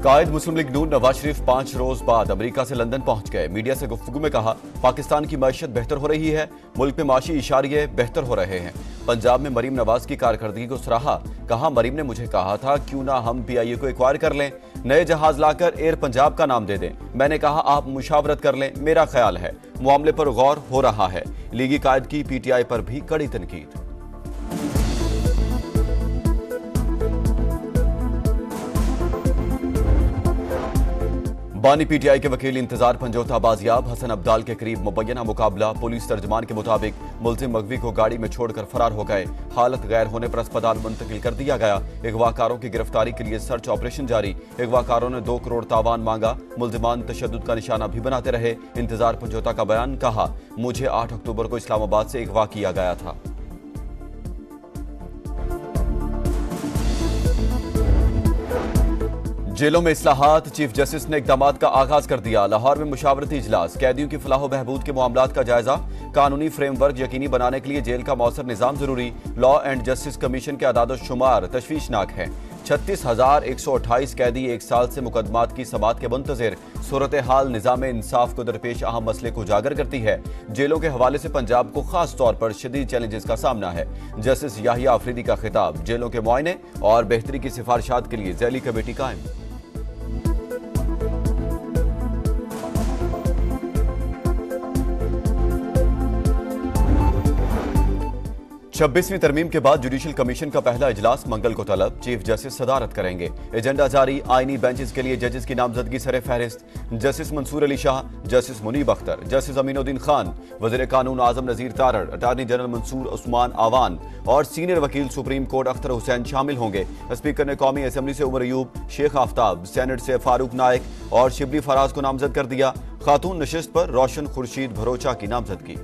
कायद मुस्लिम league नून नवाज शरीफ 5 रोज बाद America से London पहुंच गए। मीडिया से गुफ्तगू में कहा, पाकिस्तान की मईशत बेहतर हो रही है, मुल्क में माशी इशारे बेहतर हो रहे हैं। पंजाब में मरीम नवाज की कारकर्दगी को सराहा, कहा मरीम ने मुझे कहा था क्यों ना हम PIA को एक्वायर कर लें, नए जहाज लाकर एयर पंजाब का नाम दे दें। मैंने कहा आप मुशावरत कर लें, मेरा ख्याल है मामले पर गौर हो रहा है। लीगी कायद की PTI पर भी कड़ी तनकीद। बानी PTI के वकील इंतजार पंजोता बाजियाब। हसन अब्दाल के करीब मुबैना मुकाबला। पुलिस तर्जमान के मुताबिक मुलजिम मगवी को गाड़ी में छोड़कर फरार हो गए। हालत गैर होने पर अस्पताल मुंतकिल कर दिया गया। अगवाकारों की गिरफ्तारी के लिए सर्च ऑपरेशन जारी। अगवाकारों ने 2 करोड़ तावान मांगा। मुलजिमान तशद्दुद का निशाना भी बनाते रहे। इंतजार पंजोता का बयान, कहा मुझे 8 अक्टूबर को इस्लामाबाद से अगवा किया गया था। जेलों में इस्लाहात। चीफ जस्टिस ने इकदामात का आगाज कर दिया। लाहौर में मुशावरती इजलास। कैदियों की फलाह बहबूद के मामलात का जायजा। कानूनी फ्रेमवर्क यकीनी बनाने के लिए जेल का मौसर निजाम जरूरी। लॉ एंड जस्टिस कमीशन के आदाद-ओ-शुमार तशवीशनाक है। 36,128 कैदी 1 साल से मुकदमात की समात के मुंतजिर। सूरत हाल निजाम इंसाफ को दरपेश अहम मसले को उजागर करती है। जेलों के हवाले से पंजाब को खास तौर पर शदीद चैलेंजेस का सामना है। जस्टिस याहिया अफरीदी का खिताब, जेलों के मुआयने और बेहतरी की सिफारिशात के लिए झैली कमेटी कायम। 26वीं तरमीम के बाद जुडिशल कमीशन का पहला इजलास मंगल को तलब। चीफ जस्टिस सदारत करेंगे। एजेंडा जारी। आईनी बेंचेस के लिए जजेस की नामजदगी सरे फहरिस्त। Justice Mansoor Ali Shah, justice Munib Akhtar, justice Aminuddin Khan, वजीर कानून आजम नजीर तारड़, अटार्नी जनरल मंसूर उस्मान आवान और सीनियर वकील सुप्रीम कोर्ट अख्तर हुसैन शामिल होंगे। स्पीकर ने कौमी असम्बली से उमर अयूब, शेख आफ्ताब, सेनेट से फारूक नाइक और शिबली फराज को नामजद कर दिया। खातून नशिस्त पर रोशन खुर्शीद भरोचा की नामजदगी।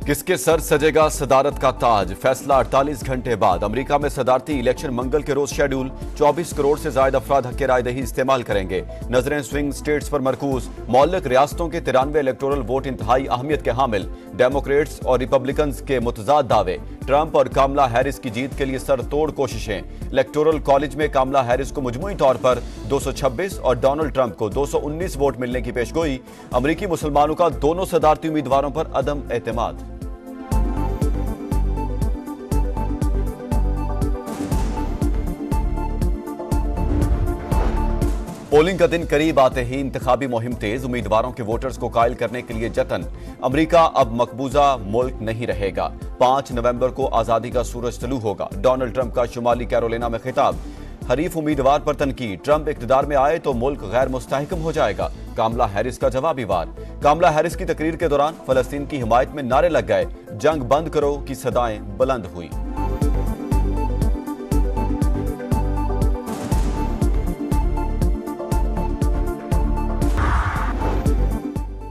किसके सर सजेगा सदारत का ताज? फैसला 48 घंटे बाद। अमेरिका में सदारती इलेक्शन मंगल के रोज शेड्यूल। 24 करोड़ से ज्यादा अफराद हक रायदही इस्तेमाल करेंगे। नजरें स्विंग स्टेट्स पर मरकूज। मौलिक रियासतों के 93 इलेक्टोरल वोट इंतहाई अहमियत के हामिल। डेमोक्रेट्स और रिपब्लिकन्स के मुतजाद दावे। ट्रंप और कामला हैरिस की जीत के लिए सर तोड़ कोशिशें। इलेक्टोरल कॉलेज में कामला हैरिस को मजमूई तौर पर 226 और डोनाल्ड ट्रंप को 219 वोट मिलने की पेशगोई। अमरीकी मुसलमानों का दोनों सदारती उम्मीदवारों पर अदम एतमाद। पोलिंग का दिन करीब आते ही इंतखाबी मुहिम तेज। उम्मीदवारों के वोटर्स को कायल करने के लिए जतन। अमेरिका अब मकबूजा मुल्क नहीं रहेगा। 5 नवंबर को आजादी का सूरज तलू होगा। डोनाल्ड ट्रंप का शुमाली कैरोलिना में खिताब। हरीफ उम्मीदवार पर तनकीद। ट्रंप इख्तिदार में आए तो मुल्क गैर मुस्तहकम हो जाएगा। कामला हैरिस का जवाबी वार। कामला हैरिस की तकरीर के दौरान फलस्तीन की हिमायत में नारे लग गए। जंग बंद करो की सदाएं बुलंद हुई।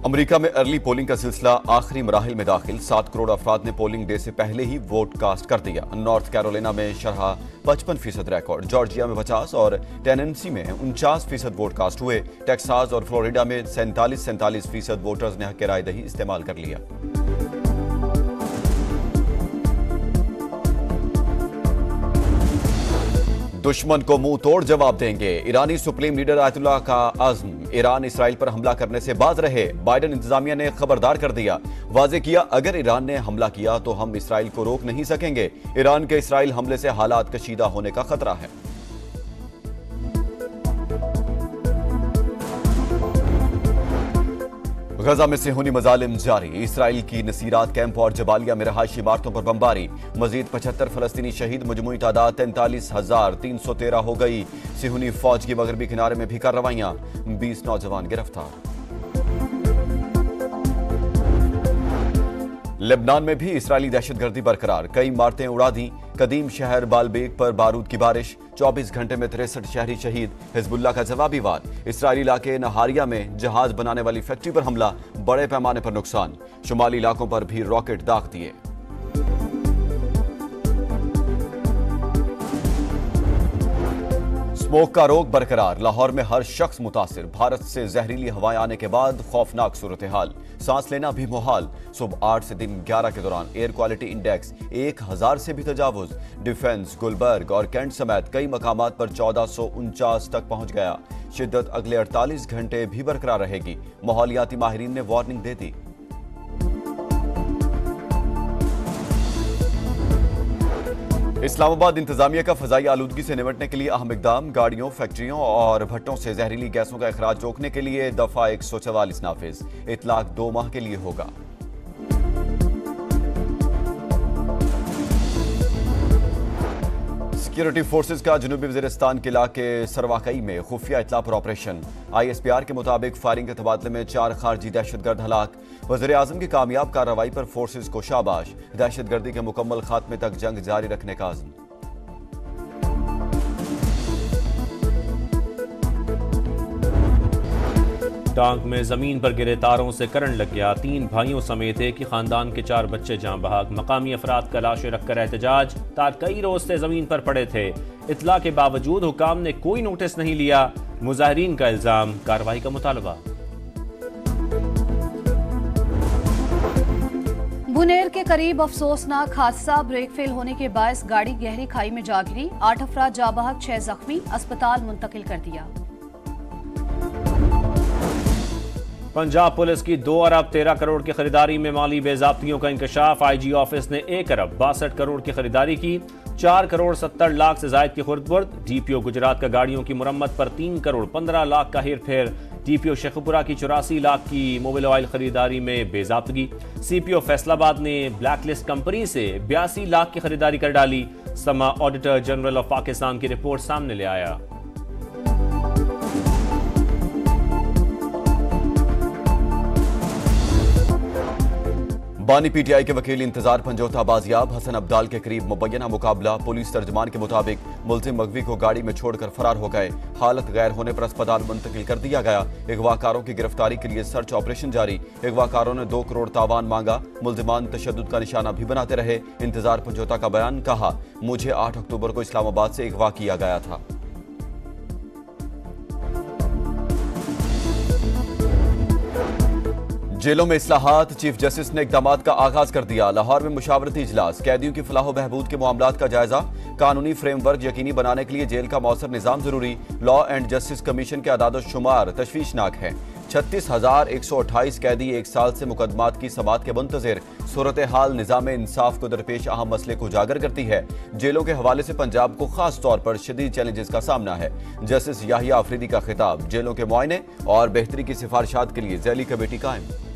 अमेरिका में अर्ली पोलिंग का सिलसिला आखिरी मराहिल में दाखिल। 7 करोड़ अफराद ने पोलिंग डे से पहले ही वोट कास्ट कर दिया। नॉर्थ कैरोलिना में शरह 55% रिकॉर्ड। जॉर्जिया में 50 और टेनेंसी में 49% वोट कास्ट हुए। टेक्सास और फ्लोरिडा में 47% वोटर्स ने हक रायदही इस्तेमाल कर लिया। दुश्मन को मुंह तोड़ जवाब देंगे। ईरानी सुप्रीम लीडर आयतुल्लाह का अज़्म। ईरान इसराइल पर हमला करने से बाज रहे। बाइडेन इंतजामिया ने खबरदार कर दिया। वाजे किया अगर ईरान ने हमला किया तो हम इसराइल को रोक नहीं सकेंगे। ईरान के इसराइल हमले से हालात कशीदा होने का खतरा है। गजा में सेहूनी मजालिम जारी। इसराइल की नसीरात कैंप और जबालिया में रहायशी इमारतों पर बमबारी। मजीद 75 फलस्तीनी शहीद। मजमूई तादाद 43,313 हो गई। सेहूनी फौज की मगरबी किनारे में भी कार्रवाइयां। 20 नौजवान गिरफ्तार। लेबनान में भी इसराइली दहशतगर्दी बरकरार। कई इमारतें उड़ा दी। कदीम शहर बालबेग पर बारूद की बारिश। 24 घंटे में 63 शहरी शहीद। हिजबुल्लाह का जवाबी वार। इसराइली इलाके नहारिया में जहाज बनाने वाली फैक्ट्री पर हमला। बड़े पैमाने पर नुकसान। शुमाली इलाकों पर भी रॉकेट दाग दिए। स्मोक का रोग बरकरार, लाहौर में हर शख्स मुतासिर। भारत से जहरीली हवाएं आने के बाद खौफनाक सूरत हाल, सांस लेना भी मुहाल। सुबह 8 से दिन 11 के दौरान एयर क्वालिटी इंडेक्स 1000 से भी तजावुज। डिफेंस, गुलबर्ग और कैंट समेत कई मकामात पर 1449 तक पहुंच गया। शिद्दत अगले 48 घंटे भी बरकरार रहेगी, माहौलियाती माहिरीन ने वार्निंग दे दी। इस्लामाबाद इंतजामिया का फजाई आलूदगी से निपटने के लिए अहम इकदाम, गाड़ियों, फैक्ट्रियों और भट्टों से जहरीली गैसों का अखराज रोकने के लिए दफा 144 नाफिज। इतलाक 2 माह के लिए होगा। सिक्योरिटी फोर्सेज का जनूबी वजीरिस्तान के इलाके सरवाकई में खुफिया इतला पर ऑपरेशन। ISPR के मुताबिक फायरिंग के तबादले में 4 खारजी दहशतगर्द हलाक। वज़ीर आज़म की कामयाब कार्रवाई पर फोर्सेज को शाबाश। दहशतगर्दी के मुकम्मल खात्मे तक जंग जारी रखने का आज़म। टांग में जमीन पर गिरे तारों से करंट लग गया। 3 भाइयों समेत एक ही खानदान के 4 बच्चे जान बहक। मकामी अफराद का लाशें रखकर एहतजाज। तार कई रोज से जमीन पर पड़े थे। इतला के बावजूद हुकाम ने कोई नोटिस नहीं लिया। मुजाहिरीन का इल्जाम, कार्रवाई का मुतालबा। बुनेर के करीब अफसोसनाक हादसा, ब्रेक फेल होने के बायस गाड़ी गहरी खाई में जा गिरी। 8 अफराद जाँ बहक, 6 जख्मी, अस्पताल मुंतकिल कर दिया। पंजाब पुलिस की 2 अरब 13 करोड़ की खरीदारी में माली बेजाब्तियों का इंकशाफ। IG ऑफिस ने 1 अरब 62 करोड़ की खरीदारी की। 4 करोड़ 70 लाख से जायद की खुर्द-बुर्द। DPO गुजरात का गाड़ियों की मुरम्मत पर 3 करोड़ 15 लाख का हेर फेर। DPO शेखपुरा की 84 लाख की मोबिल ऑयल खरीदारी में बेजाब्तगी। CPO फैसलाबाद ने ब्लैकलिस्ट कंपनी से 82 लाख की खरीदारी कर डाली। समा ऑडिटर जनरल ऑफ पाकिस्तान की रिपोर्ट सामने ले आया। बानी PTI के वकील इंतजार पंजोता बाजियाब। हसन अब्दाल के करीब मुबैना मुकाबला। पुलिस तर्जमान के मुताबिक मुलजिम मगवी को गाड़ी में छोड़कर फरार हो गए। हालत गैर होने पर अस्पताल मुंतकिल कर दिया गया। अगवाकारों की गिरफ्तारी के लिए सर्च ऑपरेशन जारी। अगवाकारों ने 2 करोड़ तावान मांगा। मुलजिमान तशद्दुद का निशाना भी बनाते रहे। इंतजार पंजोता का बयान, कहा मुझे 8 अक्टूबर को इस्लामाबाद से अगवा किया गया था। जेलों में इस्लाहात, चीफ जस्टिस ने इकदामात का आगाज कर दिया। लाहौर में मुशावरती इजलास, कैदियों की फलाह बहबूद के मामलात का जायजा। कानूनी फ्रेमवर्क यकीनी बनाने के लिए जेल का मौसर निजाम जरूरी। लॉ एंड जस्टिस कमीशन के आदाद शुमार तशवीशनाक है। 36,128 कैदी 1 साल से मुकदमात की समात के मुंतजिर। सूरत हाल निजाम इंसाफ को दरपेश अहम मसले को उजागर करती है। जेलों के हवाले से पंजाब को खास तौर पर शदीद चैलेंजेस का सामना है। जस्टिस याहिया अफरीदी का खिताब, जेलों के मुआयने और बेहतरी की सिफारिशात के लिए झैली कमेटी कायम।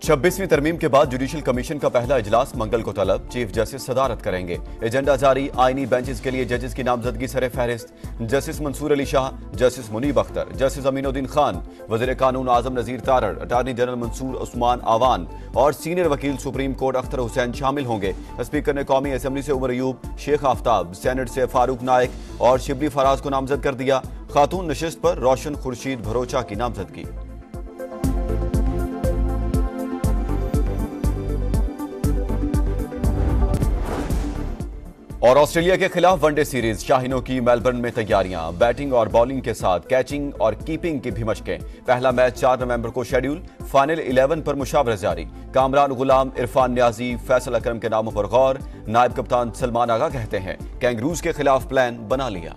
26वीं तरमीम के बाद जुडिशल कमीशन का पहला इजलास मंगल को तलब। चीफ जस्टिस सदारत करेंगे। एजेंडा जारी। आईनी बेंचेस के लिए जजेस की नामजदगी सरे फहरिस्त। Justice Mansoor Ali Shah, justice Munib Akhtar, justice Aminuddin Khan, वजीर कानून आजम नजीर तारड़, अटार्नी जनरल मंसूर उस्मान आवान और सीनियर वकील सुप्रीम कोर्ट अख्तर हुसैन शामिल होंगे। स्पीकर ने कौमी असम्बली से उमर अयूब, शेख आफ्ताब, सेनेट से फारूक नाइक और शिबली फराज को नामजद कर दिया। खातून नशिस्त पर रोशन खुर्शीद भरोचा की नामजदगी। और ऑस्ट्रेलिया के खिलाफ वनडे सीरीज, शाहीनों की मेलबर्न में तैयारियां। बैटिंग और बॉलिंग के साथ कैचिंग और कीपिंग की भी मशकें। पहला मैच 4 नवंबर को शेड्यूल। फाइनल 11 पर मुशावरत जारी। कामरान गुलाम, इरफान न्याजी, फैसल अकरम के नामों पर गौर। नायब कप्तान सलमान आगा कहते हैं कैंगरूज के खिलाफ प्लान बना लिया।